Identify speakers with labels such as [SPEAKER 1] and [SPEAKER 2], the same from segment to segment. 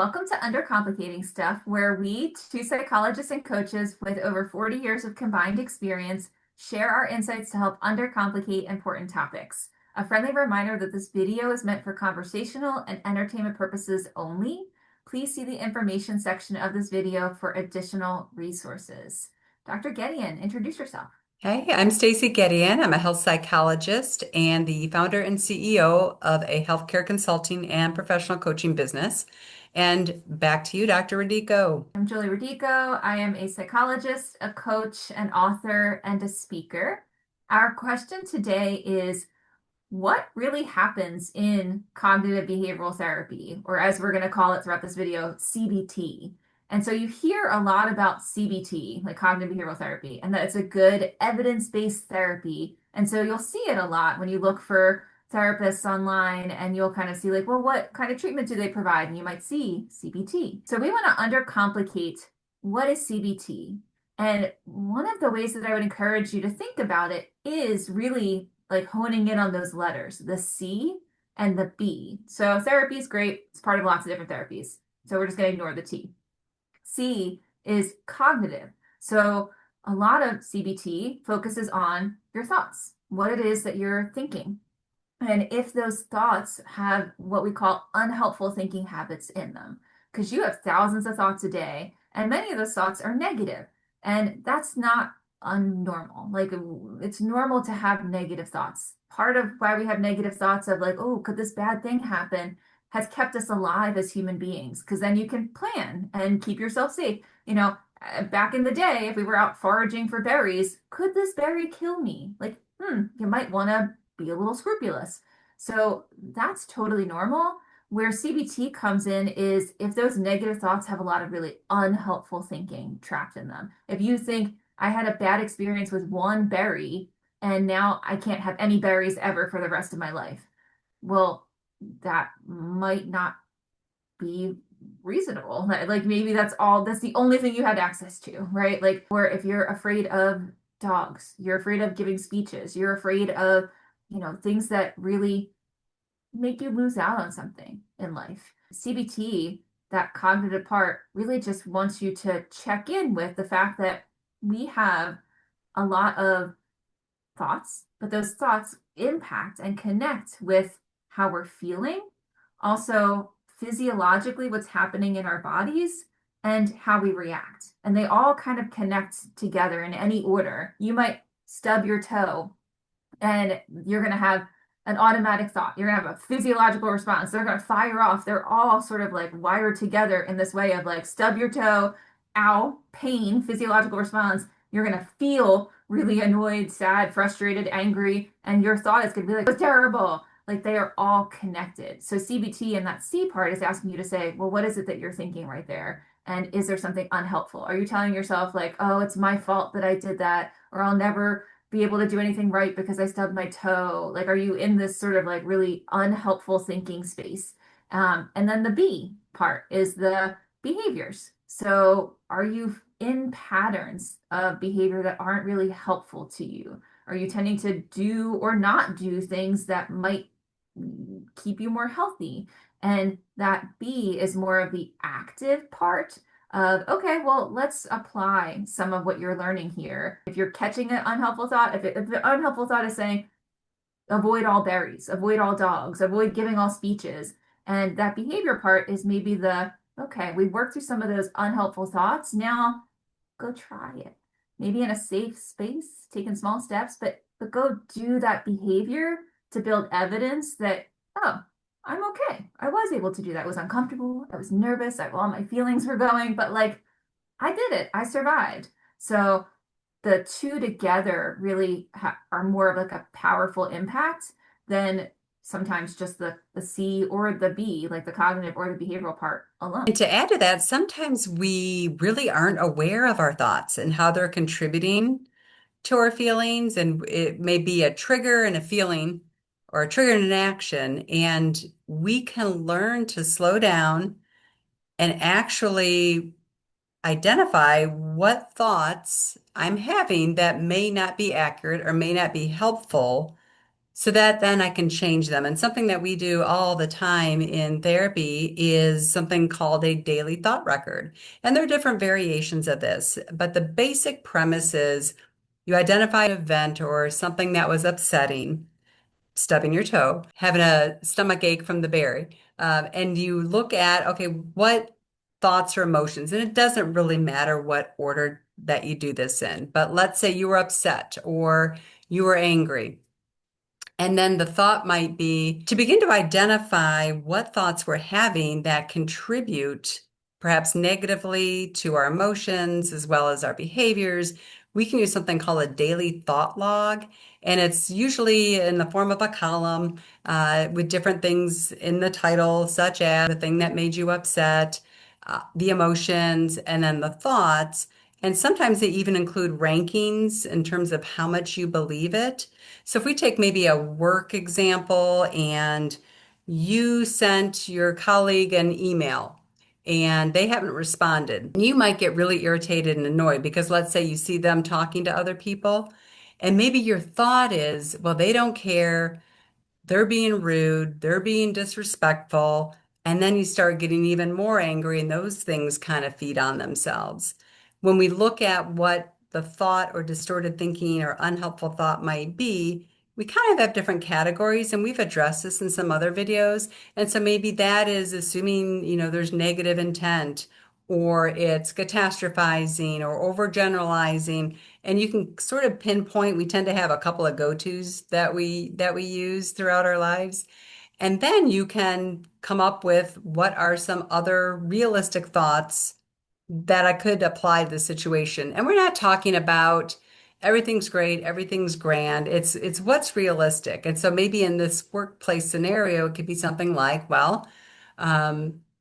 [SPEAKER 1] Welcome to Undercomplicating Stuff, where we, two psychologists and coaches with over 40 years of combined experience, share our insights to help undercomplicate important topics. A friendly reminder that this video is meant for conversational and entertainment purposes only. Please see the information section of this video for additional resources. Dr. Gedeon, introduce yourself.
[SPEAKER 2] Hey, I'm Stacey Gedeon. I'm a health psychologist and the founder and CEO of a healthcare consulting and professional coaching business. And back to you, Dr. Radico.
[SPEAKER 1] I'm Julie Radico. I am a psychologist, a coach, an author, and a speaker. Our question today is, what really happens in cognitive behavioral therapy, or as we're going to call it throughout this video, CBT? And so you hear a lot about CBT, like cognitive behavioral therapy, and that it's a good evidence-based therapy. And so you'll see it a lot when you look for therapists online, and you'll kind of see like, well, what kind of treatment do they provide? And you might see CBT. So we want to undercomplicate what is CBT. And one of the ways that I would encourage you to think about it is really like honing in on those letters, the C and the B. So therapy is great. It's part of lots of different therapies. So we're just going to ignore the T. C is cognitive. So a lot of CBT focuses on your thoughts, what it is that you're thinking. And if those thoughts have what we call unhelpful thinking habits in them, because you have thousands of thoughts a day, and many of those thoughts are negative, and that's not unnormal. Like it's normal to have negative thoughts. Part of why we have negative thoughts of like, oh, could this bad thing happen, has kept us alive as human beings, because then you can plan and keep yourself safe. Back in the day, if we were out foraging for berries, could this berry kill me? Like, you might want to be a little scrupulous. So that's totally normal. Where CBT comes in is if those negative thoughts have a lot of really unhelpful thinking trapped in them. If you think, I had a bad experience with one berry and now I can't have any berries ever for the rest of my life. Well, that might not be reasonable. Like maybe that's the only thing you had access to, right? Like, or if you're afraid of dogs, you're afraid of giving speeches, you're afraid of, things that really make you lose out on something in life. CBT, that cognitive part, really just wants you to check in with the fact that we have a lot of thoughts, but those thoughts impact and connect with how we're feeling, also physiologically what's happening in our bodies and how we react. And they all kind of connect together in any order. You might stub your toe and you're going to have an automatic thought. You're going to have a physiological response. They're going to fire off. They're all sort of like wired together in this way of like stub your toe, ow, pain, physiological response. You're going to feel really annoyed, sad, frustrated, angry, and your thought is going to be like, it's terrible. Like they are all connected. So CBT and that C part is asking you to say, well, what is it that you're thinking right there? And is there something unhelpful? Are you telling yourself like, oh, it's my fault that I did that, or I'll never be able to do anything right because I stubbed my toe? Like, are you in this sort of like really unhelpful thinking space? And then the B part is the behaviors. So are you in patterns of behavior that aren't really helpful to you? Are you tending to do or not do things that might keep you more healthy? And that B is more of the active part of, okay, well, let's apply some of what you're learning here. If you're catching an unhelpful thought, if the unhelpful thought is saying, avoid all berries, avoid all dogs, avoid giving all speeches, and that behavior part is maybe the, okay, we worked through some of those unhelpful thoughts. Now go try it. Maybe in a safe space, taking small steps, but go do that behavior to build evidence that, oh, I'm okay. I was able to do that. I was uncomfortable. I was nervous. All my feelings were going, but like I did it. I survived. So the two together really are more of like a powerful impact than sometimes just the C or the B, like the cognitive or the behavioral part alone.
[SPEAKER 2] And to add to that, sometimes we really aren't aware of our thoughts and how they're contributing to our feelings. And it may be a trigger and a feeling or a trigger and an action. And we can learn to slow down and actually identify what thoughts I'm having that may not be accurate or may not be helpful so that then I can change them. And something that we do all the time in therapy is something called a daily thought record. And there are different variations of this, but the basic premise is you identify an event or something that was upsetting, stubbing your toe, having a stomach ache from the berry, and you look at, okay, what thoughts or emotions, and it doesn't really matter what order that you do this in, but let's say you were upset or you were angry. And then the thought might be to begin to identify what thoughts we're having that contribute perhaps negatively to our emotions as well as our behaviors. We can use something called a daily thought log, and it's usually in the form of a column with different things in the title, such as the thing that made you upset, the emotions, and then the thoughts. And sometimes they even include rankings in terms of how much you believe it. So if we take maybe a work example and you sent your colleague an email and they haven't responded, you might get really irritated and annoyed because let's say you see them talking to other people and maybe your thought is, well, they don't care. They're being rude, they're being disrespectful, and then you start getting even more angry, and those things kind of feed on themselves. When we look at what the thought or distorted thinking or unhelpful thought might be, we kind of have different categories, and we've addressed this in some other videos. And so maybe that is assuming, there's negative intent, or it's catastrophizing or overgeneralizing. And you can sort of pinpoint, we tend to have a couple of go-tos that we use throughout our lives. And then you can come up with what are some other realistic thoughts that I could apply to the situation. And we're not talking about everything's great, everything's grand. It's what's realistic. And so maybe in this workplace scenario, it could be something like, well,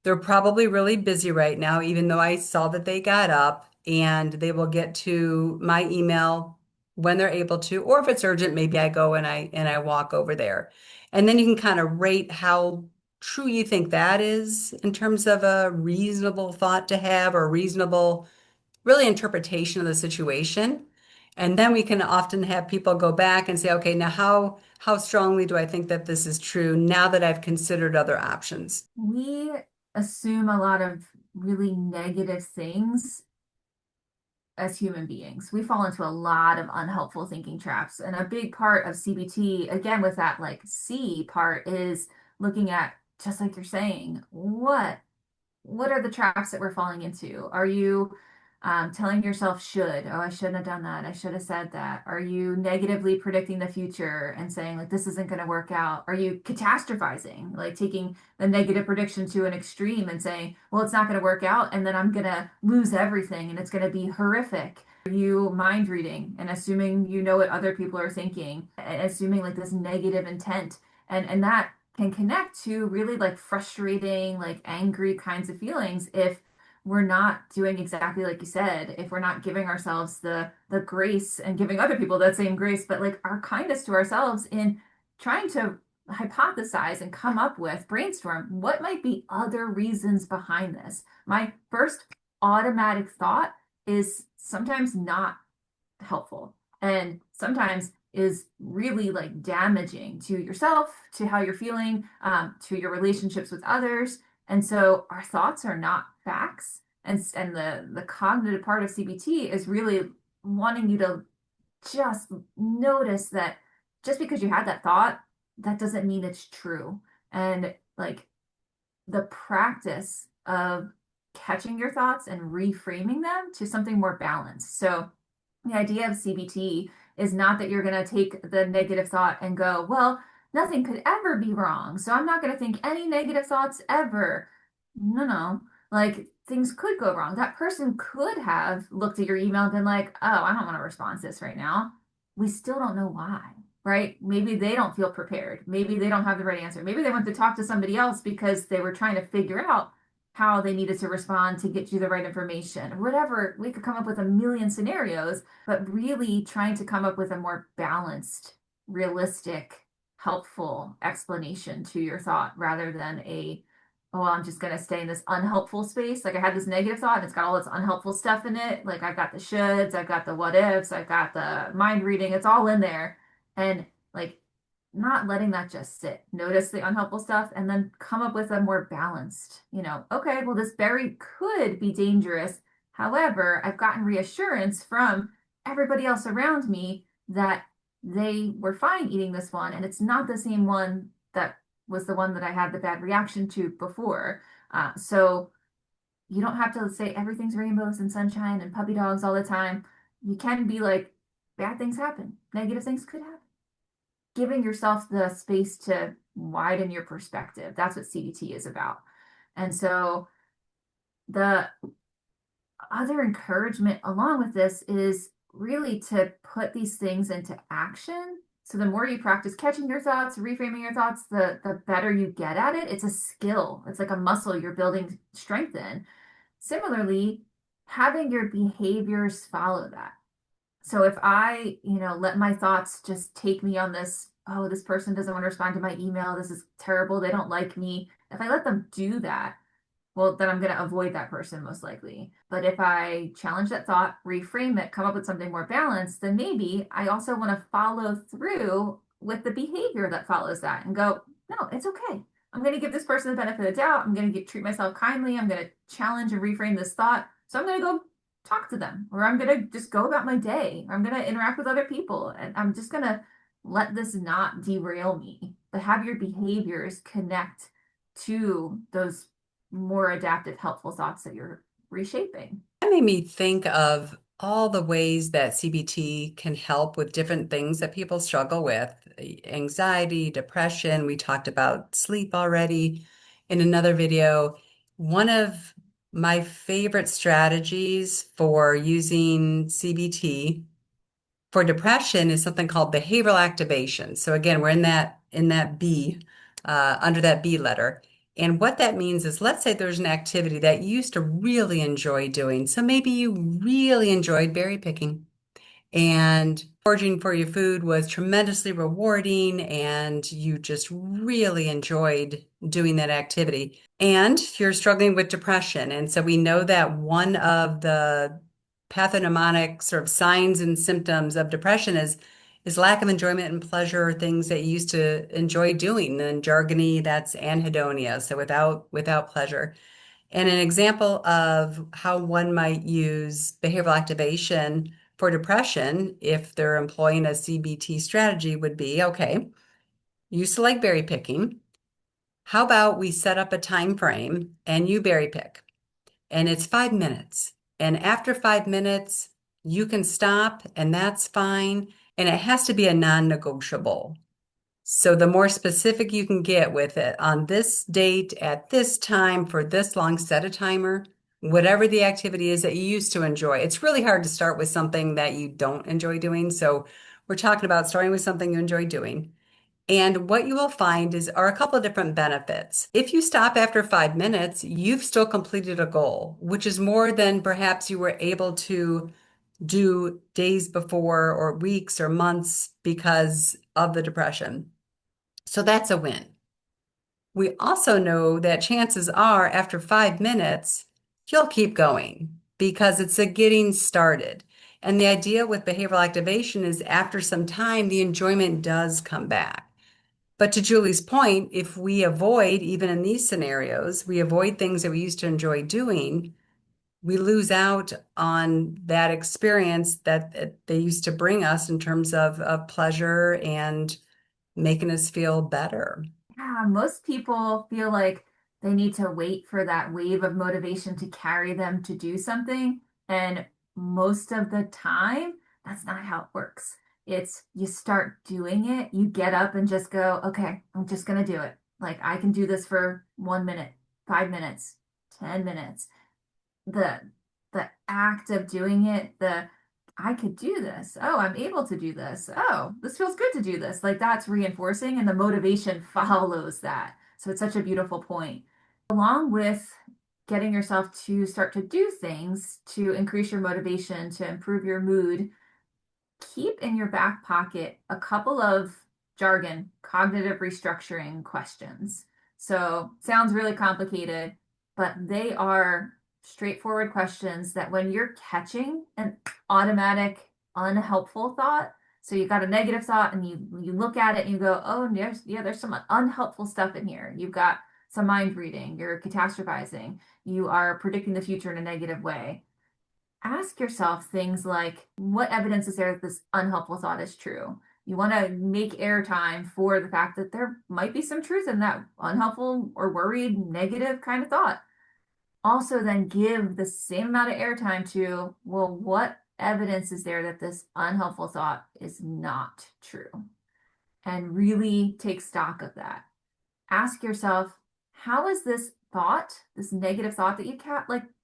[SPEAKER 2] they're probably really busy right now, even though I saw that they got up and they will get to my email when they're able to, or if it's urgent, maybe I go and I walk over there. And then you can kind of rate how true you think that is in terms of a reasonable thought to have or reasonable, really interpretation of the situation. And then we can often have people go back and say, okay, now how strongly do I think that this is true now that I've considered other options?
[SPEAKER 1] We assume a lot of really negative things as human beings. We fall into a lot of unhelpful thinking traps. And a big part of CBT, again, with that like C part, is looking at, just like you're saying, what are the traps that we're falling into? Are you telling yourself should? Oh, I shouldn't have done that. I should have said that. Are you negatively predicting the future and saying like this isn't going to work out? Are you catastrophizing, like taking the negative prediction to an extreme and saying, well, it's not going to work out and then I'm going to lose everything and it's going to be horrific? Are you mind reading and assuming you know what other people are thinking and assuming like this negative intent? And that can connect to really like frustrating, like angry kinds of feelings if we're not doing exactly like you said, if we're not giving ourselves the grace and giving other people that same grace, but like our kindness to ourselves in trying to hypothesize and come up with, brainstorm what might be other reasons behind this. My first automatic thought is sometimes not helpful and sometimes is really like damaging to yourself, to how you're feeling, to your relationships with others. And so our thoughts are not facts. And the cognitive part of CBT is really wanting you to just notice that just because you had that thought, that doesn't mean it's true. And like the practice of catching your thoughts and reframing them to something more balanced. So the idea of CBT is not that you're going to take the negative thought and go, well, nothing could ever be wrong. So I'm not going to think any negative thoughts ever. No, no. Like things could go wrong. That person could have looked at your email and been like, oh, I don't want to respond to this right now. We still don't know why, right? Maybe they don't feel prepared. Maybe they don't have the right answer. Maybe they went to talk to somebody else because they were trying to figure out how they needed to respond to get you the right information. Whatever, we could come up with a million scenarios, but really trying to come up with a more balanced, realistic, helpful explanation to your thought rather than oh, I'm just going to stay in this unhelpful space. Like I had this negative thought and it's got all this unhelpful stuff in it. Like I've got the shoulds, I've got the what ifs, I've got the mind reading, it's all in there. And like not letting that just sit. Notice the unhelpful stuff and then come up with a more balanced, okay, well, this berry could be dangerous. However, I've gotten reassurance from everybody else around me that they were fine eating this one, and it's not the same one that was the one that I had the bad reaction to before. So you don't have to say everything's rainbows and sunshine and puppy dogs all the time. You can be like, bad things happen, negative things could happen, giving yourself the space to widen your perspective. That's what CBT is about. And so the other encouragement along with this is really to put these things into action. So the more you practice catching your thoughts, reframing your thoughts, the better you get at it. It's a skill. It's like a muscle you're building strength in. Similarly, having your behaviors follow that. So if I, let my thoughts just take me on this, oh, this person doesn't want to respond to my email, this is terrible, they don't like me. If I let them do that, well, then I'm going to avoid that person most likely. But if I challenge that thought, reframe it, come up with something more balanced, then maybe I also want to follow through with the behavior that follows that and go, no, it's okay. I'm going to give this person the benefit of the doubt. I'm going to treat myself kindly. I'm going to challenge and reframe this thought. So I'm going to go talk to them, or I'm going to just go about my day, or I'm going to interact with other people. And I'm just going to let this not derail me, but have your behaviors connect to those more adaptive, helpful thoughts that you're reshaping.
[SPEAKER 2] That made me think of all the ways that CBT can help with different things that people struggle with, anxiety, depression. We talked about sleep already in another video. One of my favorite strategies for using CBT for depression is something called behavioral activation. So again, we're in that B, under that B letter. And what that means is, let's say there's an activity that you used to really enjoy doing. So maybe you really enjoyed berry picking, and foraging for your food was tremendously rewarding, and you just really enjoyed doing that activity. And you're struggling with depression. And so we know that one of the pathognomonic sort of signs and symptoms of depression is lack of enjoyment and pleasure, things that you used to enjoy doing. And jargony, that's anhedonia, so without pleasure. And an example of how one might use behavioral activation for depression, if they're employing a CBT strategy, would be, okay, you used to like berry picking. How about we set up a time frame and you berry pick, and it's 5 minutes. And after 5 minutes, you can stop, and that's fine. And it has to be a non-negotiable. So the more specific you can get with it, on this date, at this time, for this long, set a timer, whatever the activity is that you used to enjoy. It's really hard to start with something that you don't enjoy doing. So we're talking about starting with something you enjoy doing. And what you will find are a couple of different benefits. If you stop after 5 minutes, you've still completed a goal, which is more than perhaps you were able to do days before, or weeks or months, because of the depression. So that's a win. We also know that chances are after 5 minutes, you'll keep going because it's a getting started. And the idea with behavioral activation is, after some time, the enjoyment does come back. But to Julie's point, if we avoid, even in these scenarios, we avoid things that we used to enjoy doing, we lose out on that experience that they used to bring us in terms of pleasure and making us feel better.
[SPEAKER 1] Yeah, most people feel like they need to wait for that wave of motivation to carry them to do something. And most of the time, that's not how it works. It's you start doing it, you get up and just go, okay, I'm just going to do it. Like I can do this for 1 minute, 5 minutes, 10 minutes. the the act of doing it, the I could do this. Oh, I'm able to do this. Oh, this feels good to do this. Like that's reinforcing and the motivation follows that. So it's such a beautiful point. Along with getting yourself to start to do things to increase your motivation, to improve your mood, keep in your back pocket a couple of jargon, cognitive restructuring questions. So, sounds really complicated, but they are straightforward questions that when you're catching an automatic, unhelpful thought, So you got a negative thought and you look at it and you go, oh, there's some unhelpful stuff in here. You've got some mind reading, you're catastrophizing, you are predicting the future in a negative way. Ask yourself things like, what evidence is there that this unhelpful thought is true? You want to make airtime for the fact that there might be some truth in that unhelpful or worried, negative kind of thought. Also, then give the same amount of airtime to, well, what evidence is there that this unhelpful thought is not true? And really take stock of that. Ask yourself, how is this thought, this negative thought that you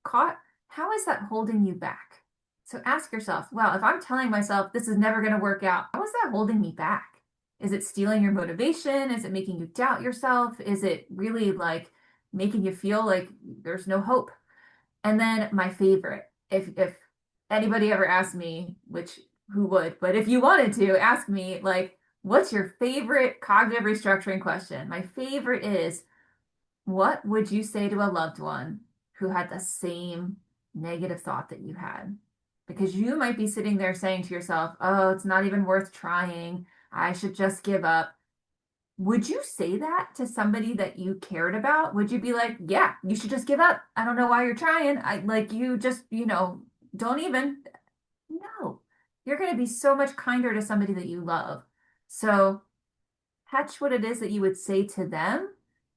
[SPEAKER 1] caught, how is that holding you back? So ask yourself, well, if I'm telling myself this is never going to work out, how is that holding me back? Is it stealing your motivation? Is it making you doubt yourself? Is it really like making you feel like there's no hope? And then my favorite, if anybody ever asked me, which who would, but if you wanted to ask me, like, what's your favorite cognitive restructuring question? My favorite is, what would you say to a loved one who had the same negative thought that you had? Because you might be sitting there saying to yourself, oh, it's not even worth trying. I should just give up. Would you say that to somebody that you cared about? Would you be like, yeah, you should just give up? I don't know why you're trying. I like you just, don't even. No, you're going to be so much kinder to somebody that you love. So catch what it is that you would say to them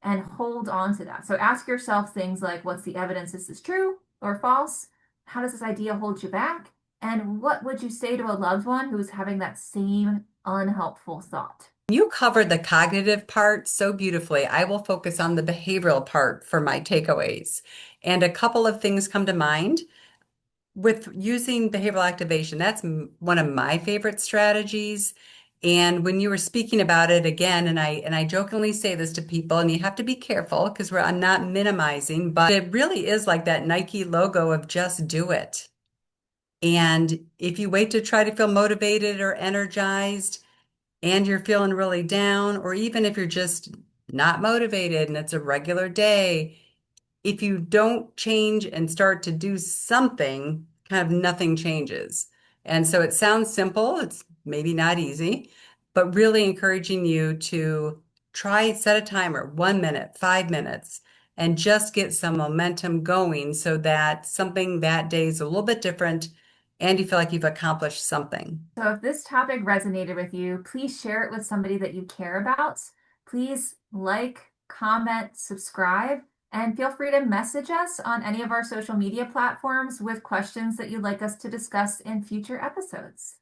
[SPEAKER 1] and hold on to that. So ask yourself things like, what's the evidence this is true or false? How does this idea hold you back? And what would you say to a loved one who's having that same unhelpful thought?
[SPEAKER 2] You covered the cognitive part so beautifully. I will focus on the behavioral part for my takeaways. And a couple of things come to mind with using behavioral activation. That's one of my favorite strategies. And when you were speaking about it again, and I jokingly say this to people, and you have to be careful because I'm not minimizing, but it really is like that Nike logo of just do it. And if you wait to try to feel motivated or energized, and you're feeling really down, or even if you're just not motivated and it's a regular day, if you don't change and start to do something, kind of nothing changes. And so it sounds simple, it's maybe not easy, but really encouraging you to try set a timer, 1 minute, 5 minutes, and just get some momentum going so that something that day is a little bit different and you feel like you've accomplished something.
[SPEAKER 1] So if this topic resonated with you, please share it with somebody that you care about. Please like, comment, subscribe, and feel free to message us on any of our social media platforms with questions that you'd like us to discuss in future episodes.